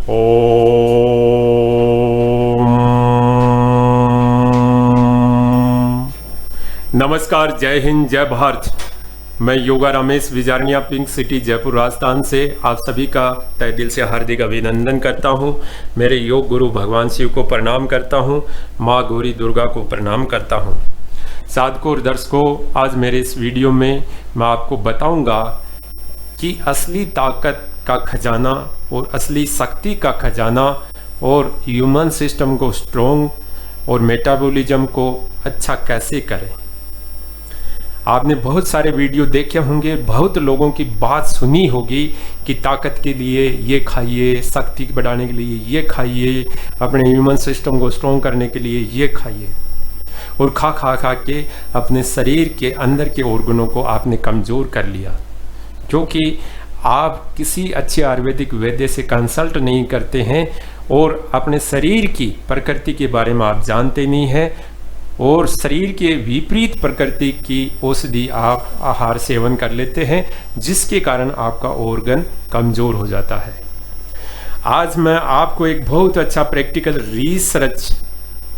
ओम नमस्कार, जय हिंद, जय भारत। मैं योगा रमेश विजारनिया, पिंक सिटी, जयपुर, राजस्थान से आप सभी का तहे दिल से हार्दिक अभिनंदन करता हूं। मेरे योग गुरु भगवान शिव को प्रणाम करता हूं, माँ गौरी दुर्गा को प्रणाम करता हूं। साधकों और दर्शकों, आज मेरे इस वीडियो में मैं आपको बताऊंगा कि असली ताकत का खजाना और असली शक्ति का खजाना और ह्यूमन सिस्टम को स्ट्रोंग और मेटाबॉलिज्म को अच्छा कैसे करें। आपने बहुत सारे वीडियो देखे होंगे, बहुत लोगों की बात सुनी होगी कि ताकत के लिए ये खाइए, शक्ति बढ़ाने के लिए ये खाइए, अपने ह्यूमन सिस्टम को स्ट्रोंग करने के लिए ये खाइए, और खा खा के अपने शरीर के अंदर के ऑर्गनों को आपने कमज़ोर कर लिया, क्योंकि आप किसी अच्छे आयुर्वेदिक वैद्य से कंसल्ट नहीं करते हैं और अपने शरीर की प्रकृति के बारे में आप जानते नहीं हैं, और शरीर के विपरीत प्रकृति की औषधि आप आहार सेवन कर लेते हैं, जिसके कारण आपका ऑर्गन कमज़ोर हो जाता है। आज मैं आपको एक बहुत अच्छा प्रैक्टिकल रिसर्च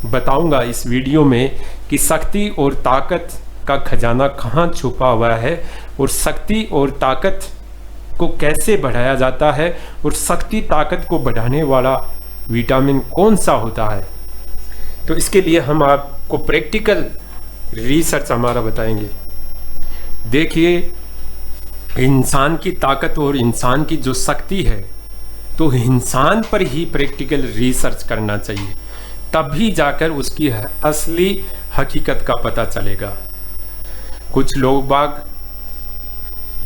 बताऊंगा इस वीडियो में कि शक्ति और ताकत का खजाना कहाँ छुपा हुआ है, और शक्ति और ताकत को कैसे बढ़ाया जाता है, और शक्ति ताकत को बढ़ाने वाला विटामिन कौन सा होता है। तो इसके लिए हम आपको प्रैक्टिकल रिसर्च हमारा बताएंगे। देखिए, इंसान की ताकत और इंसान की जो शक्ति है, तो इंसान पर ही प्रैक्टिकल रिसर्च करना चाहिए, तभी जाकर उसकी असली हकीकत का पता चलेगा। कुछ लोग बाग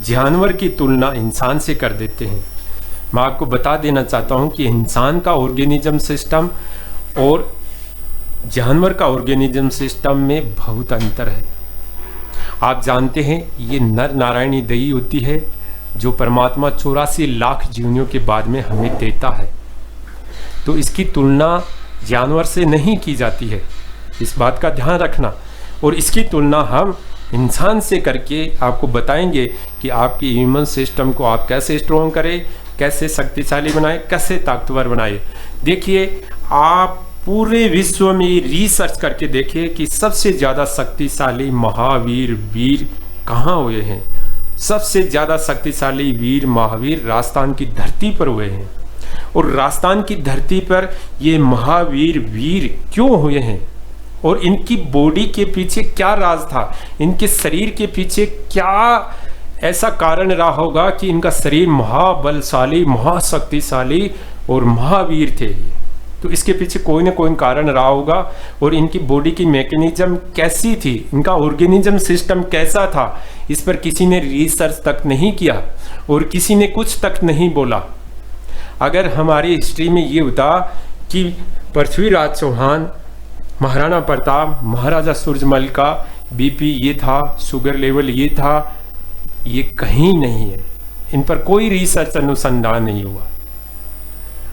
जानवर की तुलना इंसान से कर देते हैं। मैं आपको बता देना चाहता हूं कि इंसान का ऑर्गेनिज्म सिस्टम और जानवर का ऑर्गेनिज्म सिस्टम में बहुत अंतर है। आप जानते हैं, ये नर नारायणी दही होती है जो परमात्मा 84 लाख जीवनियों के बाद में हमें देता है। तो इसकी तुलना जानवर से नहीं की जाती है, इस बात का ध्यान रखना। और इसकी तुलना हम इंसान से करके आपको बताएंगे कि आपकी ह्यूमन सिस्टम को आप कैसे स्ट्रॉन्ग करें, कैसे शक्तिशाली बनाएं, कैसे ताकतवर बनाएं। देखिए, आप पूरे विश्व में रिसर्च करके देखिए कि सबसे ज़्यादा शक्तिशाली महावीर वीर कहाँ हुए हैं। सबसे ज़्यादा शक्तिशाली वीर महावीर राजस्थान की धरती पर हुए हैं। और राजस्थान की धरती पर ये महावीर वीर क्यों हुए हैं, और इनकी बॉडी के पीछे क्या राज था, इनके शरीर के पीछे क्या ऐसा कारण रहा होगा कि इनका शरीर महाबलशाली, महाशक्तिशाली और महावीर थे। तो इसके पीछे कोई ना कोई कारण रहा होगा। और इनकी बॉडी की मैकेनिज्म कैसी थी, इनका ऑर्गेनिज्म सिस्टम कैसा था, इस पर किसी ने रिसर्च तक नहीं किया और किसी ने कुछ तक नहीं बोला। अगर हमारी हिस्ट्री में ये होता कि पृथ्वीराज चौहान, महाराणा प्रताप, महाराजा सूरजमल का बीपी ये था, शुगर लेवल ये था, ये कहीं नहीं है। इन पर कोई रिसर्च अनुसंधान नहीं हुआ।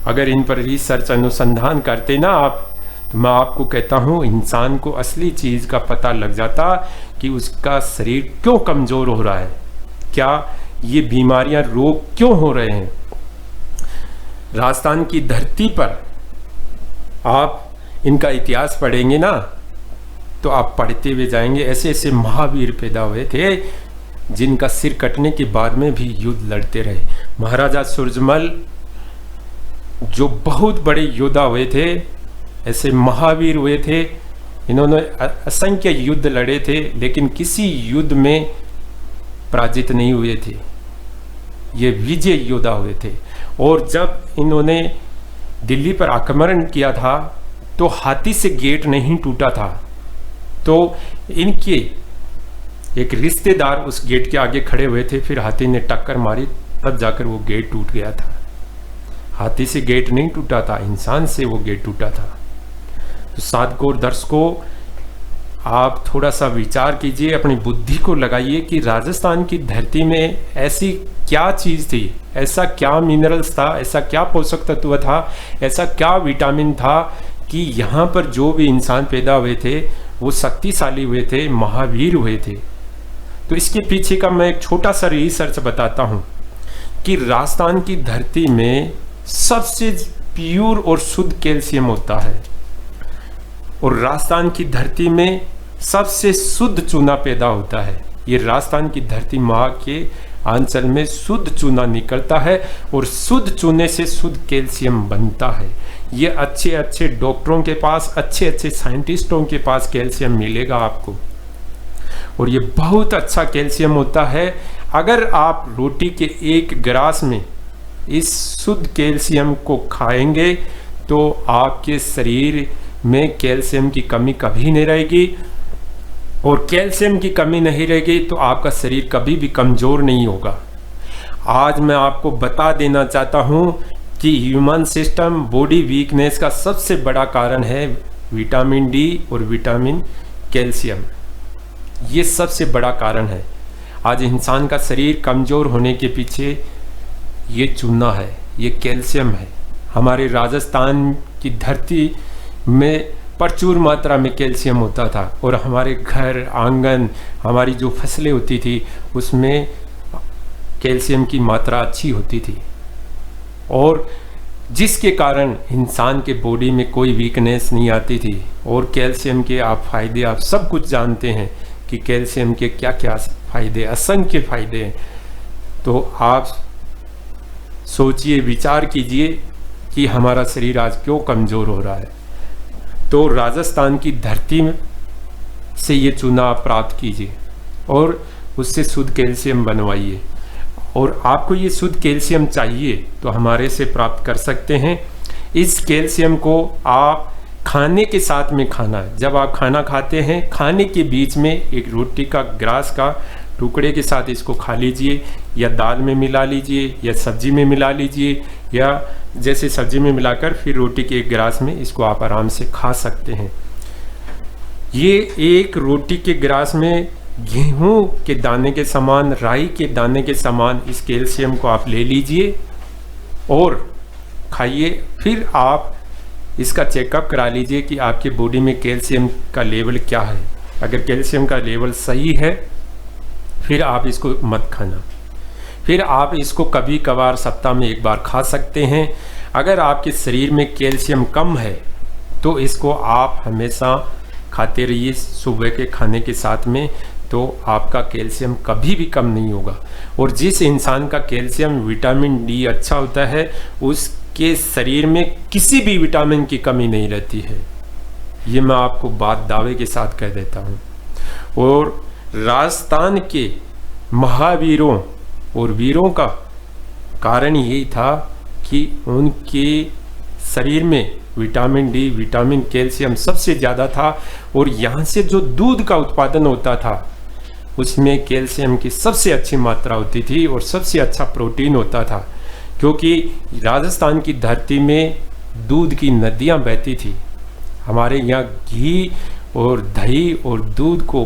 अगर इन पर रिसर्च अनुसंधान करते ना आप, तो मैं आपको कहता हूँ इंसान को असली चीज़ का पता लग जाता कि उसका शरीर क्यों कमज़ोर हो रहा है, क्या ये बीमारियां, रोग क्यों हो रहे हैं। राजस्थान की धरती पर आप इनका इतिहास पढ़ेंगे ना, तो आप पढ़ते हुए जाएंगे, ऐसे ऐसे महावीर पैदा हुए थे जिनका सिर कटने के बाद में भी युद्ध लड़ते रहे। महाराजा सूरजमल जो बहुत बड़े योद्धा हुए थे, ऐसे महावीर हुए थे। इन्होंने असंख्य युद्ध लड़े थे, लेकिन किसी युद्ध में पराजित नहीं हुए थे। ये विजय योद्धा हुए थे। और जब इन्होंने दिल्ली पर आक्रमण किया था, तो हाथी से गेट नहीं टूटा था। तो इनके एक रिश्तेदार उस गेट के आगे खड़े हुए थे, फिर हाथी ने टक्कर मारी, तब जाकर वो गेट टूट गया था। हाथी से गेट नहीं टूटा था, इंसान से वो गेट टूटा था। तो साधकों और दर्शकों, आप थोड़ा सा विचार कीजिए, अपनी बुद्धि को लगाइए कि राजस्थान की धरती में ऐसी क्या चीज़ थी, ऐसा क्या मिनरल्स था, ऐसा क्या पोषक तत्व था, ऐसा क्या विटामिन था कि यहाँ पर जो भी इंसान पैदा हुए थे वो शक्तिशाली हुए थे, महावीर हुए थे। तो इसके पीछे का मैं एक छोटा सा रिसर्च बताता हूँ कि राजस्थान की धरती में सबसे प्योर और शुद्ध कैल्शियम होता है। और राजस्थान की धरती में सबसे शुद्ध चूना पैदा होता है। ये राजस्थान की धरती माँ के अंचल में शुद्ध चूना निकलता है और शुद्ध चूने से शुद्ध कैल्शियम बनता है। ये अच्छे अच्छे डॉक्टरों के पास, अच्छे अच्छे साइंटिस्टों के पास कैल्शियम मिलेगा आपको। और ये बहुत अच्छा कैल्शियम होता है। अगर आप रोटी के एक ग्रास में इस शुद्ध कैल्शियम को खाएंगे तो आपके शरीर में कैल्शियम की कमी कभी नहीं रहेगी। और कैल्शियम की कमी नहीं रहेगी तो आपका शरीर कभी भी कमज़ोर नहीं होगा। आज मैं आपको बता देना चाहता हूँ कि ह्यूमन सिस्टम बॉडी वीकनेस का सबसे बड़ा कारण है विटामिन डी और विटामिन कैल्शियम। ये सबसे बड़ा कारण है। आज इंसान का शरीर कमज़ोर होने के पीछे ये चूना है, ये कैल्शियम है। हमारे राजस्थान की धरती में प्रचुर मात्रा में कैल्शियम होता था और हमारे घर आंगन, हमारी जो फसलें होती थी उसमें कैल्शियम की मात्रा अच्छी होती थी। और जिसके कारण इंसान के बॉडी में कोई वीकनेस नहीं आती थी। और कैल्शियम के आप फायदे आप सब कुछ जानते हैं कि कैल्शियम के क्या क्या फायदे, असंख्य फायदे हैं। तो आप सोचिए, विचार कीजिए कि हमारा शरीर आज क्यों कमज़ोर हो रहा है। तो राजस्थान की धरती से ये चूना आप प्राप्त कीजिए और उससे शुद्ध कैल्शियम बनवाइए। और आपको ये शुद्ध कैल्शियम चाहिए तो हमारे से प्राप्त कर सकते हैं। इस कैल्शियम को आप खाने के साथ में खाना है। जब आप खाना खाते हैं, खाने के बीच में एक रोटी का ग्रास का टुकड़े के साथ इसको खा लीजिए, या दाल में मिला लीजिए, या सब्जी में मिला लीजिए, या जैसे सब्जी में मिलाकर फिर रोटी के एक ग्रास में इसको आप आराम से खा सकते हैं। ये एक रोटी के ग्रास में गेहूं के दाने के समान, राई के दाने के समान इस कैल्शियम को आप ले लीजिए और खाइए। फिर आप इसका चेकअप करा लीजिए कि आपके बॉडी में कैल्शियम का लेवल क्या है। अगर कैल्शियम का लेवल सही है फिर आप इसको मत खाना। फिर आप इसको कभी कभार सप्ताह में एक बार खा सकते हैं। अगर आपके शरीर में कैल्शियम कम है तो इसको आप हमेशा खाते रहिए सुबह के खाने के साथ में, तो आपका कैल्शियम कभी भी कम नहीं होगा। और जिस इंसान का कैल्शियम विटामिन डी अच्छा होता है उसके शरीर में किसी भी विटामिन की कमी नहीं रहती है। ये मैं आपको बात दावे के साथ कह देता हूँ। और राजस्थान के महावीरों और वीरों का कारण यही था कि उनके शरीर में विटामिन डी, विटामिन कैल्शियम सबसे ज़्यादा था। और यहाँ से जो दूध का उत्पादन होता था उसमें कैल्शियम की सबसे अच्छी मात्रा होती थी और सबसे अच्छा प्रोटीन होता था। क्योंकि राजस्थान की धरती में दूध की नदियाँ बहती थी। हमारे यहाँ घी और दही और दूध को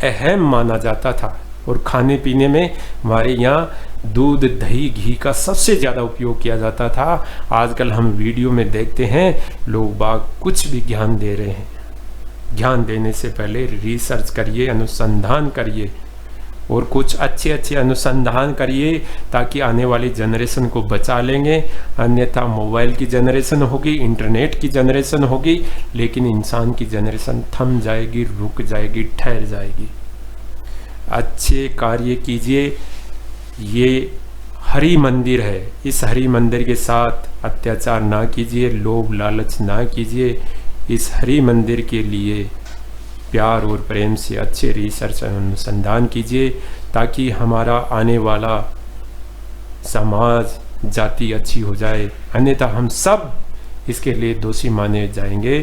अहम माना जाता था और खाने पीने में हमारे यहाँ दूध, दही, घी का सबसे ज़्यादा उपयोग किया जाता था। आजकल हम वीडियो में देखते हैं लोग बाग कुछ भी ज्ञान दे रहे हैं। ज्ञान देने से पहले रिसर्च करिए, अनुसंधान करिए और कुछ अच्छे अच्छे अनुसंधान करिए ताकि आने वाली जनरेशन को बचा लेंगे। अन्यथा मोबाइल की जनरेशन होगी, इंटरनेट की जनरेशन होगी, लेकिन इंसान की जनरेशन थम जाएगी, रुक जाएगी, ठहर जाएगी। अच्छे कार्य कीजिए। ये हरि मंदिर है, इस हरि मंदिर के साथ अत्याचार ना कीजिए, लोभ लालच ना कीजिए। इस हरि मंदिर के लिए प्यार और प्रेम से अच्छे रिसर्च अनुसंधान कीजिए ताकि हमारा आने वाला समाज, जाति अच्छी हो जाए। अन्यथा हम सब इसके लिए दोषी माने जाएंगे।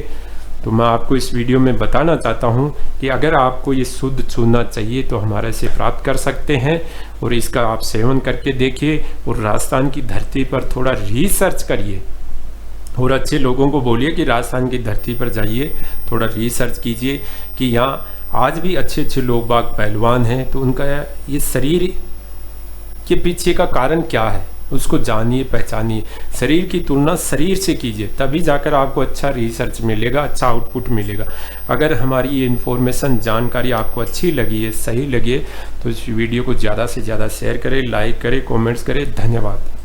तो मैं आपको इस वीडियो में बताना चाहता हूं कि अगर आपको ये शुद्ध चूना चाहिए तो हमारे से प्राप्त कर सकते हैं और इसका आप सेवन करके देखिए और राजस्थान की धरती पर थोड़ा रिसर्च करिए और अच्छे लोगों को बोलिए कि राजस्थान की धरती पर जाइए, थोड़ा रिसर्च कीजिए कि यहाँ आज भी अच्छे अच्छे लोग बाग पहलवान हैं, तो उनका ये शरीर के पीछे का कारण क्या है उसको जानिए, पहचानिए। शरीर की तुलना शरीर से कीजिए, तभी जाकर आपको अच्छा रिसर्च मिलेगा, अच्छा आउटपुट मिलेगा। अगर हमारी ये इन्फॉर्मेशन, जानकारी आपको अच्छी लगी है, सही लगी है, तो इस वीडियो को ज़्यादा से ज़्यादा शेयर करें, लाइक करें, कमेंट्स करें। धन्यवाद।